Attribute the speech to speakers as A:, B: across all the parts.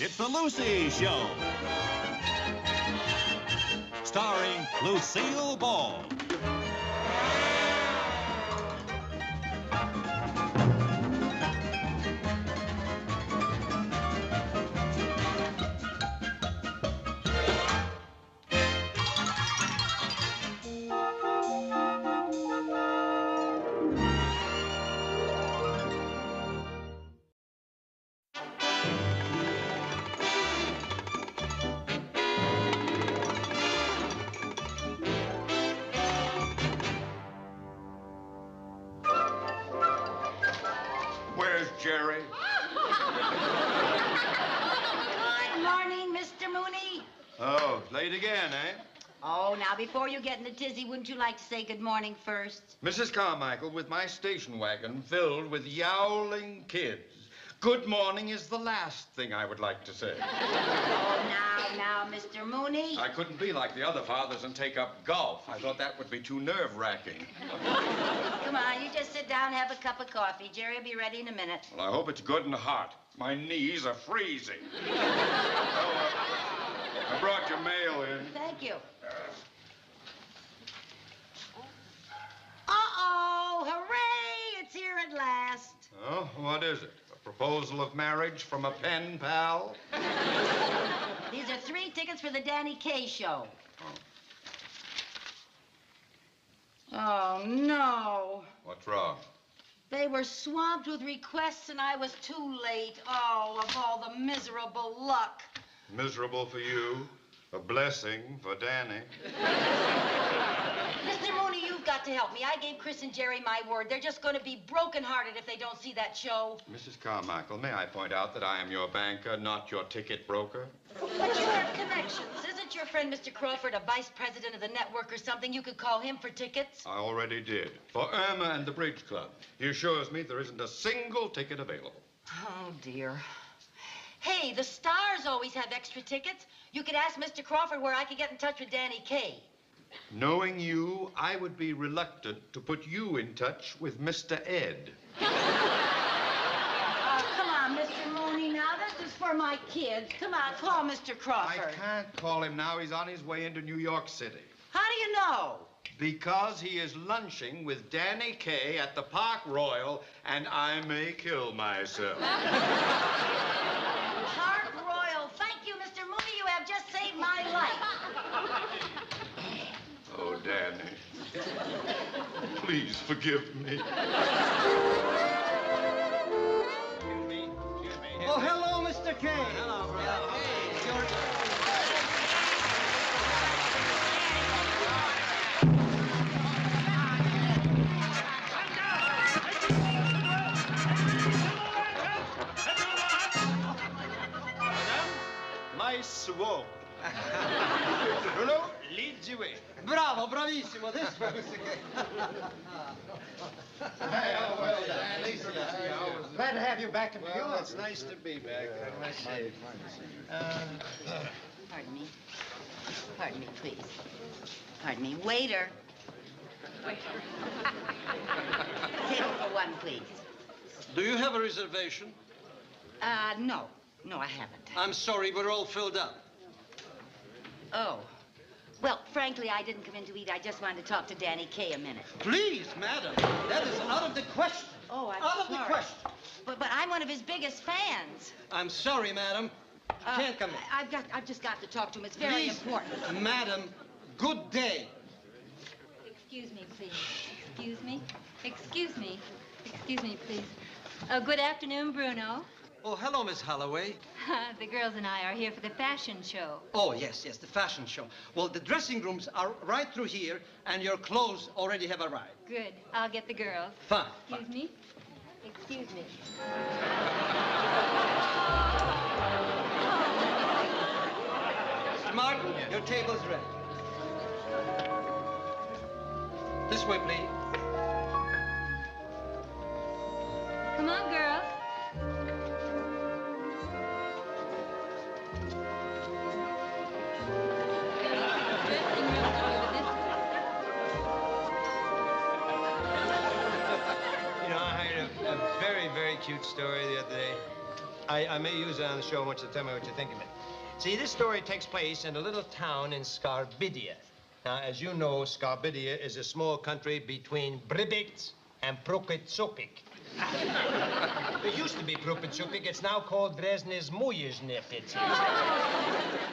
A: It's the Lucy Show. Starring Lucille Ball.
B: Where's Jerry?
C: Good morning, Mr. Mooney.
B: Oh, late again, eh?
C: Oh, now, before you get in a tizzy, wouldn't you like to say good morning first?
B: Mrs. Carmichael, with my station wagon filled with yowling kids, good morning is the last thing I would like to say.
C: Oh, now, Mr. Mooney.
B: I couldn't be like the other fathers and take up golf. I thought that would be too nerve-wracking.
C: Come on, you just sit down and have a cup of coffee. Jerry will be ready in a minute.
B: Well, I hope it's good and hot. My knees are freezing. I brought your mail in.
C: Thank you. Uh-oh, hooray, it's here at last.
B: Oh, what is it? A proposal of marriage from a pen pal?
C: These are 3 tickets for the Danny Kaye show. Oh, no.
B: What's wrong?
C: They were swamped with requests and I was too late. Oh, of all the miserable luck.
B: Miserable for you, a blessing for Danny.
C: Mr. Mooney, you've got to help me. I gave Chris and Jerry my word. They're just going to be brokenhearted if they don't see that show.
B: Mrs. Carmichael, may I point out that I am your banker, not your ticket broker?
C: But you have connections. Isn't your friend Mr. Crawford a vice president of the network or something? You could call him for tickets.
B: I already did. For Irma and the Bridge Club. He assures me there isn't a single ticket available.
C: Oh, dear. Hey, the stars always have extra tickets. You could ask Mr. Crawford where I could get in touch with Danny Kaye.
B: Knowing you, I would be reluctant to put you in touch with Mr. Ed.
C: Oh, come on, Mr. Mooney, now. This is for my kids. Come on, call Mr. Crawford.
B: I can't call him now. He's on his way into New York City.
C: How do you know?
B: Because he is lunching with Danny Kaye at the Park Royal, and I may kill myself.
C: Park Royal. Thank you, Mr. Mooney. You have just saved my life.
B: Oh, Danny. Please forgive me.
D: Oh, hello, Mr. Kaye.
E: Hello, brother. Hey, it's your...
D: Nice walk. Bruno, lead the way.
E: Bravo, bravissimo. This
D: Glad to have you back in New York. It's nice to be back.
C: Pardon me. Pardon me, please. Pardon me. Waiter. Table for 1, please.
E: Do you have a reservation?
C: No. No, I haven't.
E: I'm sorry, we're all filled up.
C: Oh. Well, frankly, I didn't come in to eat. I just wanted to talk to Danny Kaye a minute.
E: Please, madam, that is out of the question.
C: Oh, I'm
E: Out of
C: sorry.
E: the question.
C: But I'm one of his biggest fans.
E: I'm sorry, madam. You can't come in.
C: I've just got to talk to him. It's very
E: Please,
C: important.
E: madam, good day.
F: Excuse me, please. Excuse me. Excuse me. Excuse me, please. Good afternoon, Bruno.
E: Oh, hello, Miss Holloway.
F: The girls and I are here for the fashion show.
E: Oh, yes, the fashion show. Well, the dressing rooms are right through here, and your clothes already have arrived.
F: Good. I'll get the girls.
E: Fine.
F: Excuse me. Excuse me.
E: Mr. Martin, your table's ready. This way, please.
F: Come on, girls.
D: You know, I heard a very, very cute story the other day. I may use it on the show. I want you to tell me what you think of it. See, this story takes place in a little town in Scarbidia. Now, as you know, Scarbidia is a small country between Bribix and Prokitsopik. It used to be Prokitsopik. It's now called Dresnes Mujezhnepets.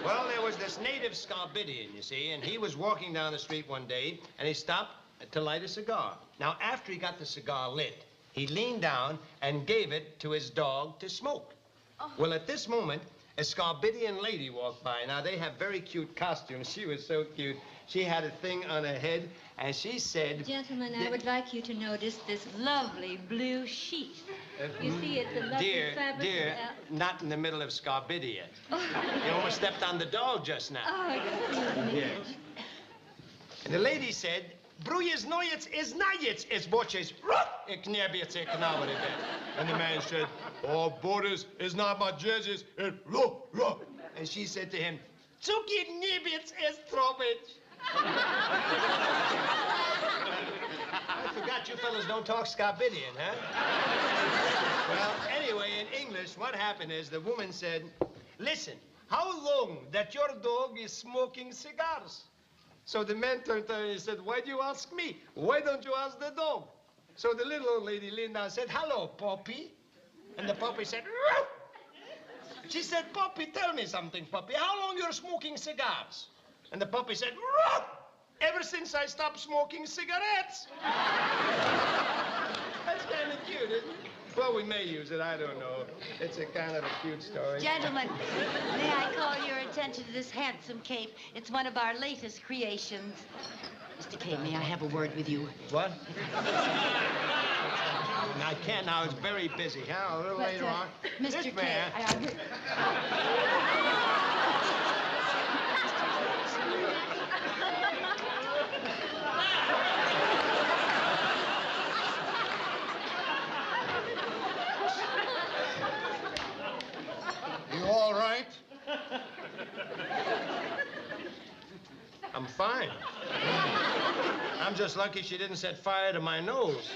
D: Well, there was this native Scarbidian, you see, and he was walking down the street one day, and he stopped to light a cigar. Now, after he got the cigar lit, he leaned down and gave it to his dog to smoke. Oh. Well, at this moment, a Scarbidian lady walked by. Now, they have very cute costumes. She was so cute. She had a thing on her head, and she said...
F: Gentlemen, I would like you to notice this lovely blue sheet. You see, it's a lovely fabric.
D: Dear, not in the middle of Scarbidia. Oh. You almost stepped on the dog just now.
F: Oh, excuse me.
D: Yes. And the lady said, Brujes nojec is najec is boches. Ik nie biece knawry. And the man said, oh, Boris is not my judges. And she said to him, Cuki niebiec is trobic. I forgot you fellas don't talk Scarbidian, huh? Well, anyway, in English, what happened is the woman said, listen, how long that your dog is smoking cigars? So the man turned to her and he said, why do you ask me? Why don't you ask the dog? So the little old lady leaned down and said, hello, Poppy. And the puppy said, Roo! She said, Poppy, tell me something, Poppy. How long you're smoking cigars? And the puppy said, Roo! Ever since I stopped smoking cigarettes. That's kind of cute, isn't it? Well, we may use it. I don't know. It's a kind of a cute story.
C: Gentlemen, may I call your attention to this handsome cape? It's one of our latest creations. Mr. Kaye, may I have a word with you?
D: What? I can't now. It's very busy. Huh? A little later on.
C: Mr. Kaye,
D: You all right? I'm fine. I'm just lucky she didn't set fire to my nose.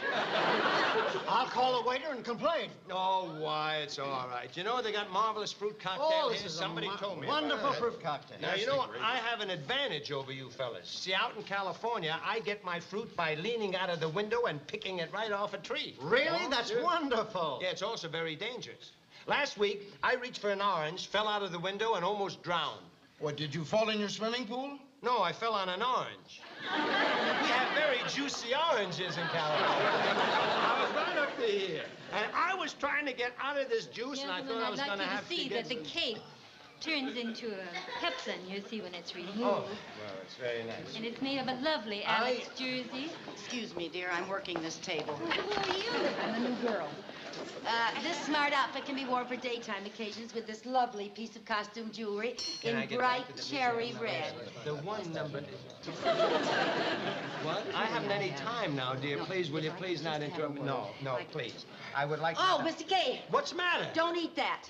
G: I'll call the waiter and complain.
D: Oh, why? It's all right. You know, they got marvelous fruit cocktail here. Somebody told me.
G: Wonderful fruit cocktail.
D: Now, you know what? I have an advantage over you fellas. See, out in California, I get my fruit by leaning out of the window and picking it right off a tree.
G: Really? That's wonderful.
D: Yeah, it's also very dangerous. Last week, I reached for an orange, fell out of the window, and almost drowned.
G: What, did you fall in your swimming pool?
D: No, I fell on an orange. We have very juicy oranges in California. I was right up to here. And I was trying to get out of this juice, and I thought I was going to have to
F: see that the cape turns into a pepsin, you see, when it's removed.
D: Oh, well, it's very nice.
F: And it's made of a lovely Alex jersey.
C: Excuse me, dear, I'm working this table.
F: Who are you?
C: I'm a new girl. This smart outfit can be worn for daytime occasions with this lovely piece of costume jewelry in bright cherry red.
D: The one number... What? I haven't any time now, dear. Please, will you please not interrupt me? No, please. I would like to...
C: Oh, Mr. Kaye.
D: What's the matter?
C: Don't eat that.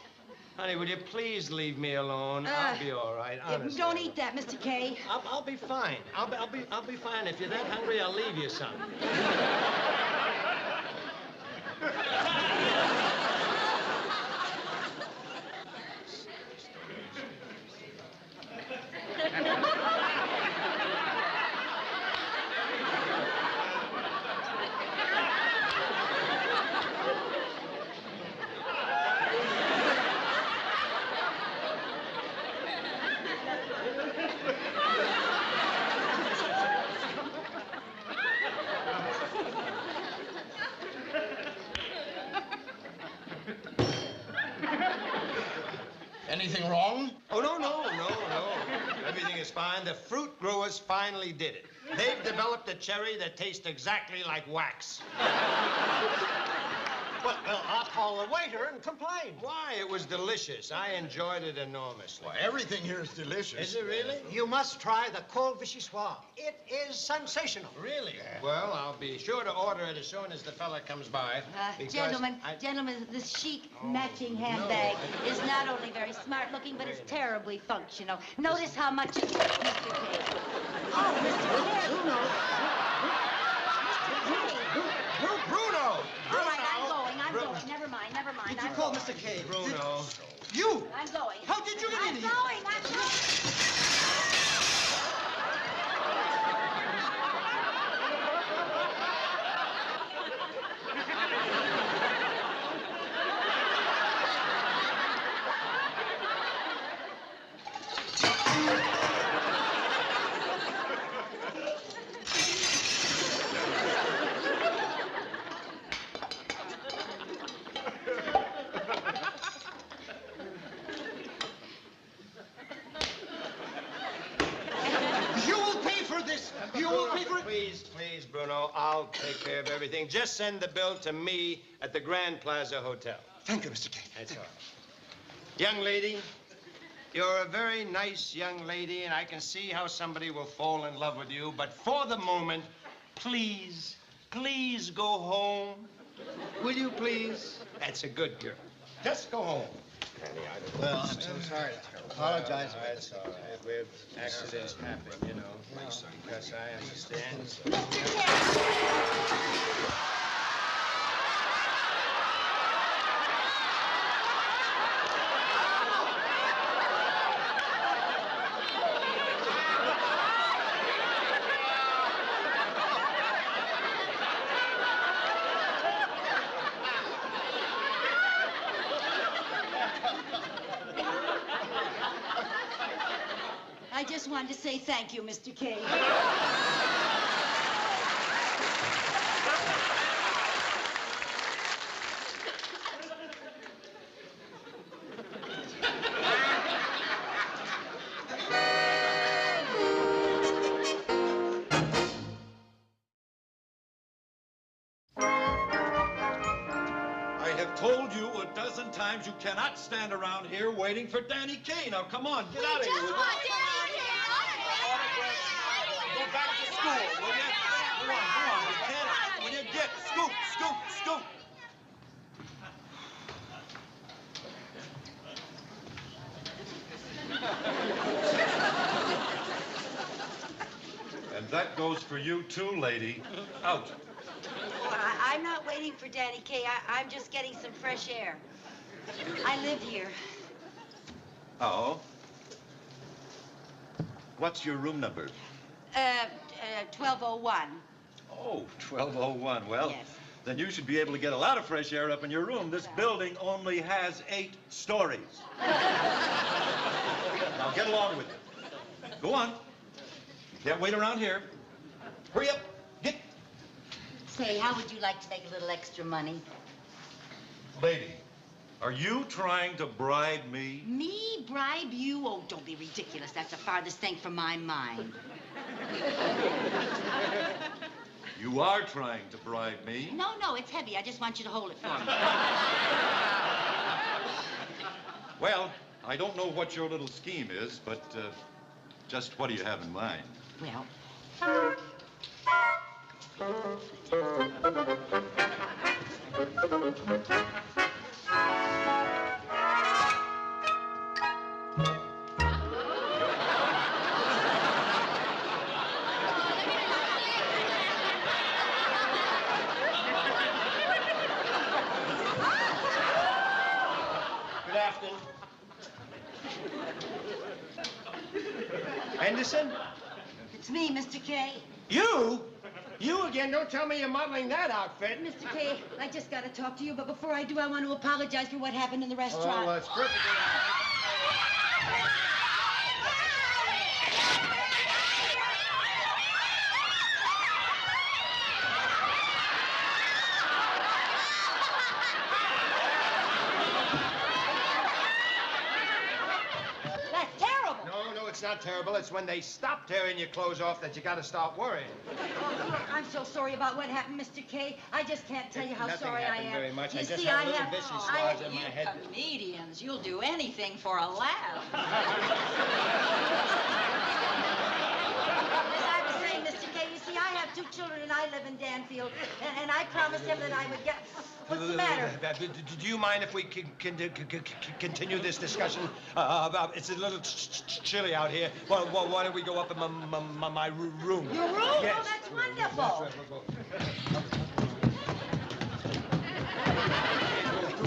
D: Honey, will you please leave me alone? I'll be all right, honestly.
C: Don't eat that, Mr. Kaye.
D: I'll be fine. I'll be fine. If you're that hungry, I'll leave you some.
G: Anything wrong?
D: Oh, no. Everything is fine. The fruit growers finally did it. They've developed a cherry that tastes exactly like wax.
G: Well, I'll call the waiter and complain.
D: Why? It was delicious. I enjoyed it enormously.
G: Well, everything here is delicious.
D: Is it really?
G: You must try the cold vichyssoise. It is sensational.
D: Really? Yeah. Well, I'll be sure to order it as soon as the fella comes by.
C: Gentlemen, this chic matching handbag is not only very smart looking, but it's terribly functional. Notice how much it's... Mr. Kaye. Oh, Mr. Kaye.
D: Bruno!
C: All right, I'm going. Never mind.
G: Did you
E: call Mr. Kaye.
D: Bruno.
E: You!
C: I'm going.
E: How did you get in here?
C: I'm going.
E: You will pay for this. You will pay for it.
D: Please, Bruno, I'll take care of everything. Just send the bill to me at the Grand Plaza Hotel.
E: Thank you, Mr. Kaye.
D: That's all. Young lady, you're a very nice young lady, and I can see how somebody will fall in love with you. But for the moment, please go home. Will you please? That's a good girl. Just go home.
G: Well, I'm so sorry. Apologize.
D: That's all right. With accidents happen, you know. Because I understand.
C: I just wanted to say thank you, Mr. Kaye.
A: I have told you a dozen times you cannot stand around here waiting for Danny Kaye. Now, come on, get out of here. will you? Go back to school, will you? Go on, you can't. Will you get? Scoot. And that goes for you too, lady. Out.
C: I'm not waiting for Danny Kaye. I'm just getting some fresh air. I live here.
A: Oh? What's your room number?
C: 1201.
A: Oh, 1201. Well,
C: Yes.
A: then you should be able to get a lot of fresh air up in your room. This building only has 8 stories. Now get along with it. Go on. You can't wait around here. Hurry up. Get.
C: Say, how would you like to make a little extra money?
A: Lady, are you trying to bribe me?
C: Me bribe you? Oh, don't be ridiculous. That's the farthest thing from my mind.
A: You are trying to bribe me.
C: No, it's heavy. I just want you to hold it for me.
A: Well, I don't know what your little scheme is, but just what do you have in mind?
C: Well,
D: Good afternoon. Henderson?
C: it's me, Mr. Kaye.
D: You? You again? Don't tell me you're modeling that outfit.
C: Mr. Kaye, I just got to talk to you, but before I do, I want to apologize for what happened in the restaurant.
D: Oh, well, it's perfectly all right.
C: That's terrible.
D: No, it's not terrible. It's when they stop tearing your clothes off that you got to start worrying.
C: I'm so sorry about what happened, Mr. Kaye. I just can't tell you how
D: Nothing
C: sorry I
D: happened
C: am.
D: very much.
C: You
D: I just
C: see,
D: had
C: I
D: a little
C: have
D: vicious
C: I-
D: swells in my head.
H: Comedians, you'll do anything for a laugh.
C: As I was saying, Mr. Kaye, you see, I have 2 children and I live in Danfield, and I promised him that I would get. What's the matter?
D: Do you mind if we continue this discussion? About it's a little chilly out here. Well, why don't we go up in my room?
C: Your room?
D: Yes.
C: Oh, that's wonderful.
D: That's right, we'll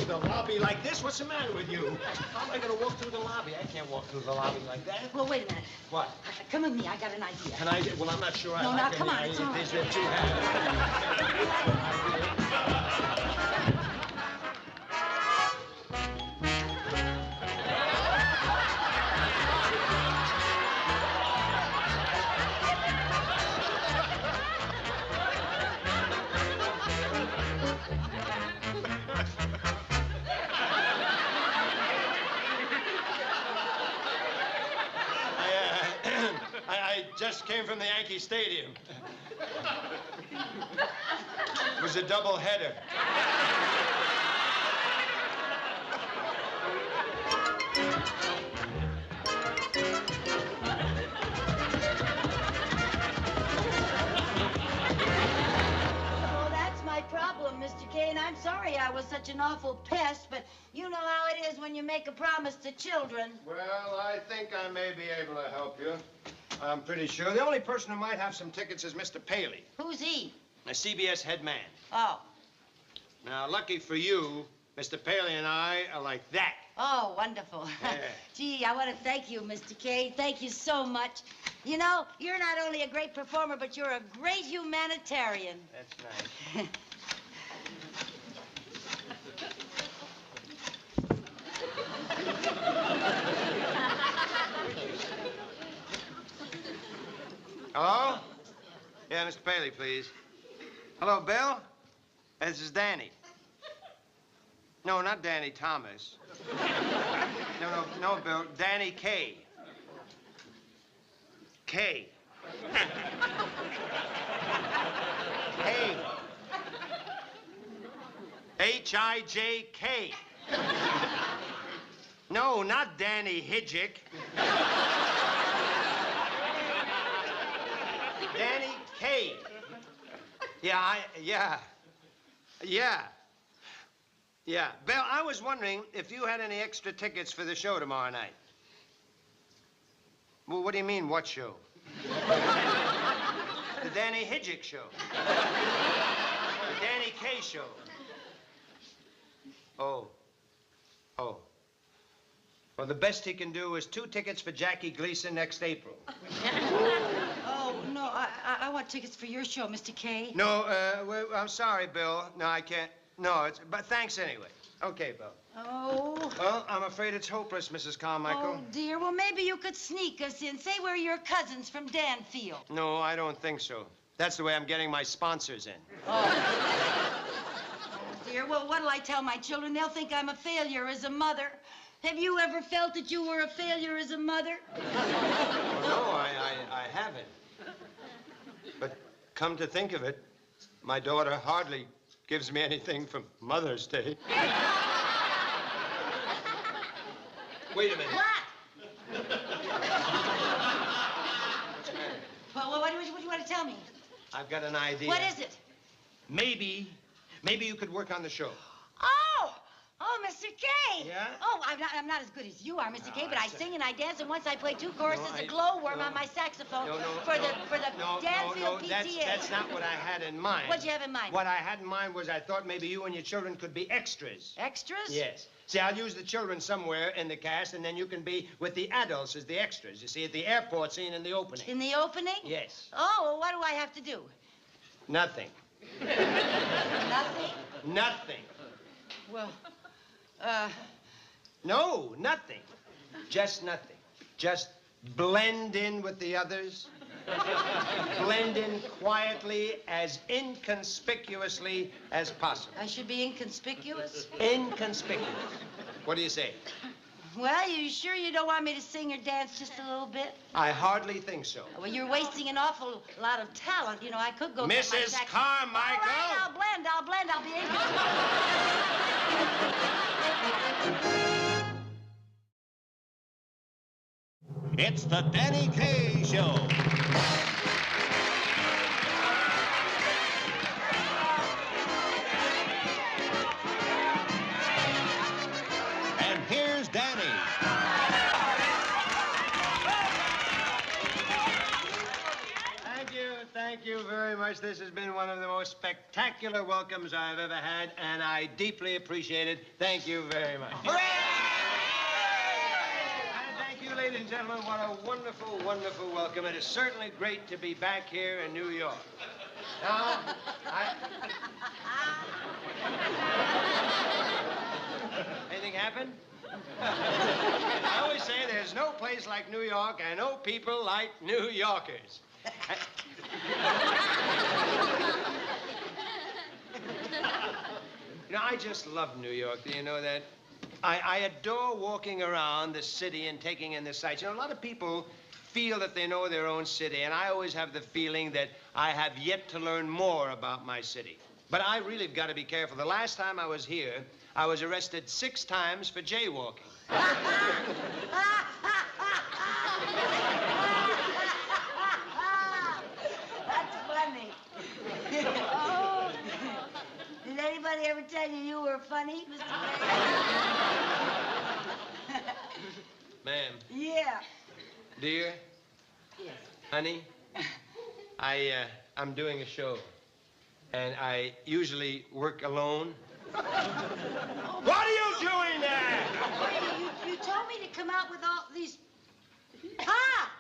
D: go. the lobby like this? What's the matter with you? How am I going to walk through the lobby? I can't walk through the lobby like that.
C: Well, wait a minute.
D: What?
C: Come with me. I got an idea.
D: Can I get... Well, I'm not sure I
C: No,
D: like
C: now,
D: any
C: come on. It's all
D: ideas
C: right.
D: that you have. I just came from the Yankee Stadium. It was a double-header.
C: Oh, that's my problem, Mr. Kane. I'm sorry I was such an awful pest, but you know how it is when you make a promise to children.
D: Well, I think I may be able to help you. I'm pretty sure. The only person who might have some tickets is Mr. Paley,
C: Who's he?
D: the CBS head man.
C: Oh.
D: Now, lucky for you, Mr. Paley and I are like that.
C: Oh, wonderful.
D: Yeah.
C: Gee, I want to thank you, Mr. Kaye. Thank you so much. You know, you're not only a great performer, but you're a great humanitarian.
D: That's nice. Hello? Yeah, Mr. Paley, please. Hello, Bill? This is Danny. No, not Danny Thomas. No, Bill. Danny Kaye. Kaye. Kaye. H-I-J-K. No, not Danny Hidjick. Danny Kaye. Yeah. Bill, I was wondering if you had any extra tickets for the show tomorrow night. Well, what do you mean, what show? The Danny Hidjick show. The Danny Kaye show. Oh. Well, the best he can do is 2 tickets for Jackie Gleason next April.
C: Oh, no, I want tickets for your show, Mr. Kaye.
D: No, well, I'm sorry, Bill. No, I can't. No, but thanks anyway. Okay, Bill.
C: Oh.
D: Well, I'm afraid it's hopeless, Mrs. Carmichael.
C: Oh, dear. Well, maybe you could sneak us in. Say we're your cousins from Danfield.
D: No, I don't think so. That's the way I'm getting my sponsors in.
C: Oh, dear. Well, what'll I tell my children? They'll think I'm a failure as a mother. Have you ever felt that you were a failure as a mother?
D: No, I haven't. But come to think of it, my daughter hardly gives me anything for Mother's Day. Wait a minute.
C: What? Well, what do you want to tell me?
D: I've got an idea.
C: What is it?
D: Maybe you could work on the show.
C: Oh, Mr. Kaye.
D: Yeah?
C: Oh, I'm not as good as you are, Mr. Kaye, but I sing and I dance, and once I play 2 choruses
D: No,
C: of Glowworm on my saxophone for the Danfield PTA.
D: That's not what I had in mind.
C: What'd you have in mind?
D: What I had in mind was I thought maybe you and your children could be extras.
C: Extras?
D: Yes. See, I'll use the children somewhere in the cast, and then you can be with the adults as the extras. You see, at the airport scene in the opening.
C: In the opening?
D: Yes.
C: Oh, well, what do I have to do?
D: Nothing.
C: Nothing?
D: Nothing.
C: Well,
D: No, nothing. Just nothing. Just blend in with the others. Blend in quietly, as inconspicuously as possible.
C: I should be inconspicuous?
D: Inconspicuous. What do you say?
C: Well, you sure you don't want me to sing or dance just a little bit?
D: I hardly think so.
C: Well, you're wasting an awful lot of talent. You know, I could go get my
D: Mrs.
C: sax.
D: Carmichael!
C: All right, I'll blend. I'll be
I: It's the Danny Kaye Show. And here's Danny.
D: Thank you. you very much. This has been one of the most spectacular welcomes I've ever had, and I deeply appreciate it. Thank you very much. Hooray! And thank you, ladies and gentlemen. What a wonderful, wonderful welcome. It is certainly great to be back here in New York. Now, Anything happen? I always say there's no place like New York and no people like New Yorkers. You know, I just love New York. Do you know that? I adore walking around the city and taking in the sights. You know, a lot of people feel that they know their own city, and I always have the feeling that I have yet to learn more about my city. But I really have got to be careful. The last time I was here, I was arrested 6 times for jaywalking.
C: That's funny. Oh. Did anybody ever tell you you were funny, Mr.
D: Ma'am.
C: Yeah.
D: Dear.
C: Yes.
D: Honey. I'm doing a show. And I usually work alone. What are you doing there?
C: You told me to come out with all these... Ah!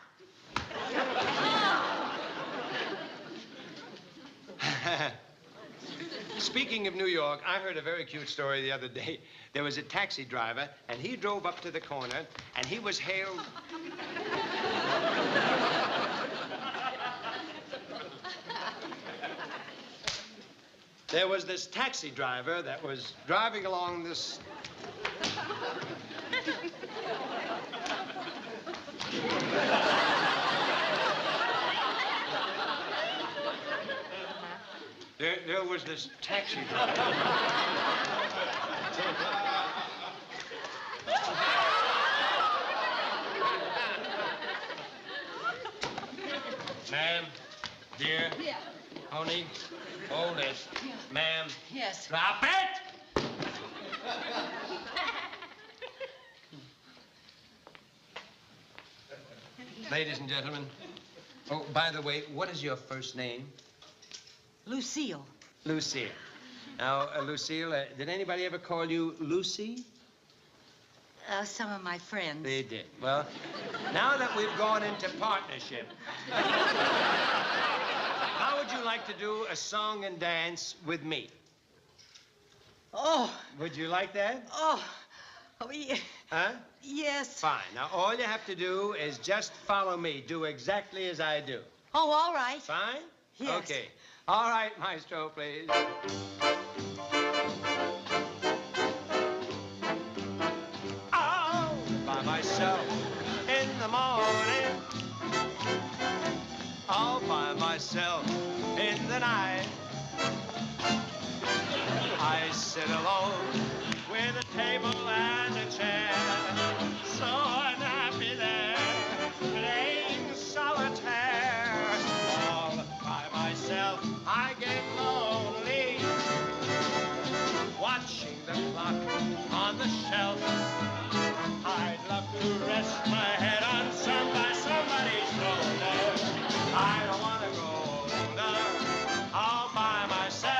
D: Speaking of New York, I heard a very cute story the other day. There was a taxi driver, and he drove up to the corner, and he was hailed... There was this taxi driver that was driving along this... There was this taxi driver. Ma'am, dear.
H: Yeah.
D: Honey, hold this.
H: Yeah.
D: Ma'am.
H: Yes.
D: Drop it! Ladies and gentlemen. Oh, by the way, what is your first name?
C: Lucille.
D: Lucille. Now, Lucille, did anybody ever call you Lucy?
C: Some of my friends.
D: They did. Well, now that we've gone into partnership, how would you like to do a song and dance with me?
C: Oh.
D: Would you like that?
C: Oh. Oh, yeah.
D: Huh?
C: Yes.
D: Fine. Now, all you have to do is just follow me. Do exactly as I do.
C: Oh, all right.
D: Fine?
C: Yes.
D: Okay. All right, maestro, please. All by myself in the morning. All by myself in the night. I sit alone with a table and a chair. So unhappy there, playing solitaire. All by myself, I get lonely. Watching the clock on the shelf. I'd love to rest my head on somebody's shoulder. I don't want to go older, all by myself.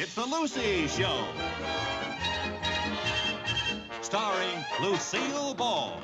I: It's the Lucy Show. Starring Lucille Ball.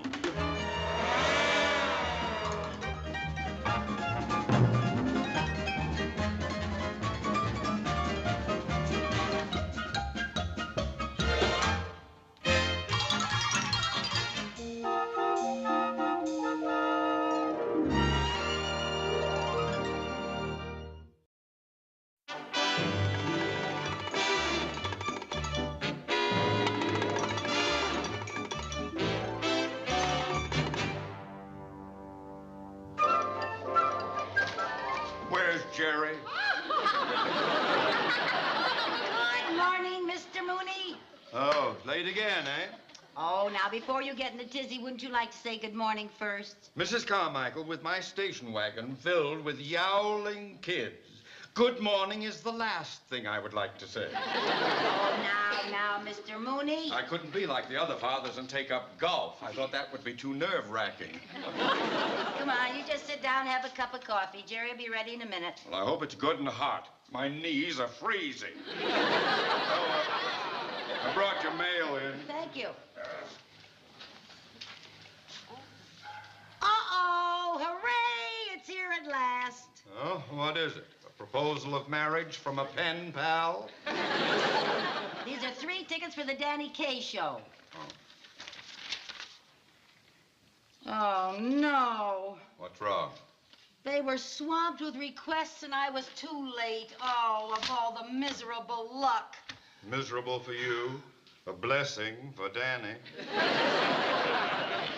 B: Where's Jerry?
C: Good morning, Mr. Mooney.
B: Oh, late again, eh?
C: Oh, now, before you get in a tizzy, wouldn't you like to say good morning first?
B: Mrs. Carmichael, with my station wagon filled with yowling kids, good morning is the last thing I would like to say.
C: Oh, now, Mr. Mooney.
B: I couldn't be like the other fathers and take up golf. I thought that would be too nerve-wracking.
C: Come on, you just sit down and have a cup of coffee. Jerry will be ready in a minute.
B: Well, I hope it's good and hot. My knees are freezing. I brought your mail in.
C: Thank you. Uh-oh, hooray, it's here at last.
B: Oh, what is it? A proposal of marriage from a pen pal?
C: These are 3 tickets for the Danny Kaye show. Oh, no.
B: What's wrong?
C: They were swamped with requests and I was too late. Oh, of all the miserable luck.
B: Miserable for you, a blessing for Danny.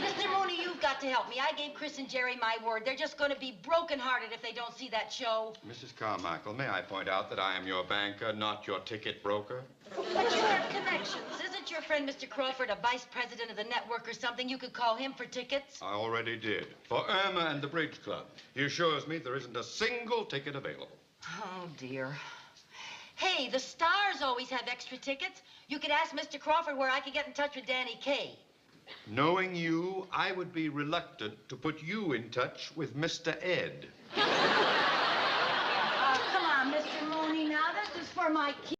C: Mr. Mooney, you've got to help me. I gave Chris and Jerry my word. They're just going to be brokenhearted if they don't see that show.
B: Mrs. Carmichael, may I point out that I am your banker, not your ticket broker?
C: But you have connections. Isn't your friend Mr. Crawford a vice president of the network or something? You could call him for tickets.
B: I already did. For Irma and the Bridge Club. He assures me there isn't a single ticket available.
C: Oh, dear. Hey, the stars always have extra tickets. You could ask Mr. Crawford where I could get in touch with Danny Kaye.
B: Knowing you, I would be reluctant to put you in touch with Mr. Ed.
C: Oh, come on, Mr. Mooney, now. This is for my kids.